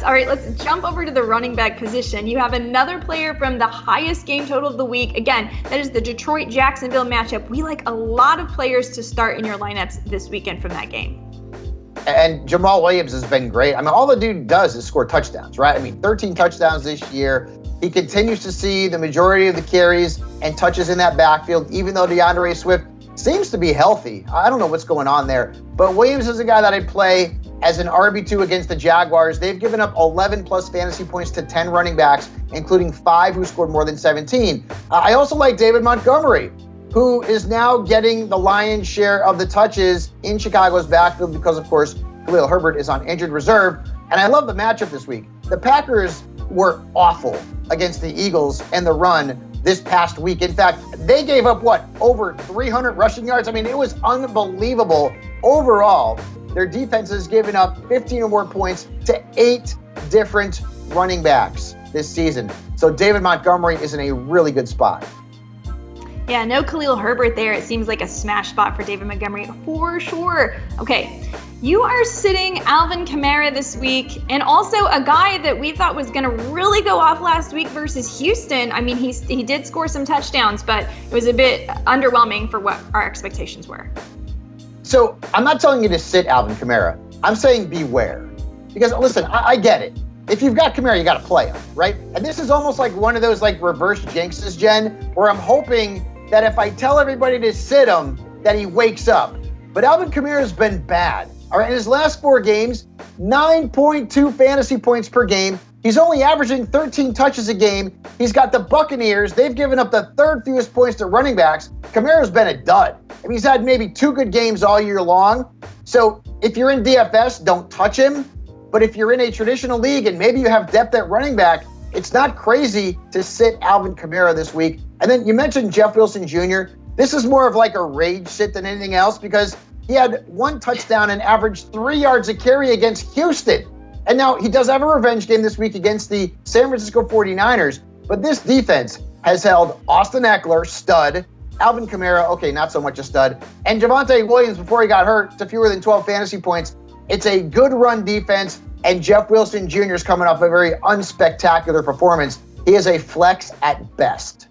All right, let's jump over to the running back position. You have another player from the highest game total of the week. Again, that is the Detroit-Jacksonville matchup. We like a lot of players to start in your lineups this weekend from that game. And Jamaal Williams has been great. I mean, all the dude does is score touchdowns, right? I mean, 13 touchdowns this year. He continues to see the majority of the carries and touches in that backfield, even though DeAndre Swift seems to be healthy. I don't know what's going on there. But Williams is a guy that I'd play as an RB2 against the Jaguars. They've given up 11-plus fantasy points to 10 running backs, including 5 who scored more than 17. I also like David Montgomery, who is now getting the lion's share of the touches in Chicago's backfield because, of course, Khalil Herbert is on injured reserve. And I love the matchup this week. The Packers were awful against the Eagles and the run this past week. In fact, they gave up, over 300 rushing yards? I mean, it was unbelievable. Overall, their defense has given up 15 or more points to 8 different running backs this season. So David Montgomery is in a really good spot. Yeah, no Khalil Herbert there. It seems like a smash spot for David Montgomery for sure. Okay, you are sitting Alvin Kamara this week, and also a guy that we thought was going to really go off last week versus Houston. I mean, he did score some touchdowns, but it was a bit underwhelming for what our expectations were. So I'm not telling you to sit Alvin Kamara. I'm saying beware. Because, listen, I get it. If you've got Kamara, you got to play him, right? And this is almost like one of those reverse jinxes, Jen, where I'm hoping that if I tell everybody to sit him, that he wakes up. But Alvin Kamara has been bad. All right, in his last 4 games, 9.2 fantasy points per game. He's only averaging 13 touches a game. He's got the Buccaneers. They've given up the 3rd fewest points to running backs. Kamara's been a dud. I mean, he's had maybe 2 good games all year long. So if you're in DFS, don't touch him. But if you're in a traditional league and maybe you have depth at running back, it's not crazy to sit Alvin Kamara this week. And then you mentioned Jeff Wilson Jr. This is more of like a rage sit than anything else because he had 1 touchdown and averaged 3 yards a carry against Houston. And now he does have a revenge game this week against the San Francisco 49ers. But this defense has held Austin Eckler, stud, Alvin Kamara, okay, not so much a stud, and Javonte Williams before he got hurt to fewer than 12 fantasy points. It's a good run defense, and Jeff Wilson Jr. is coming off a very unspectacular performance. He is a flex at best.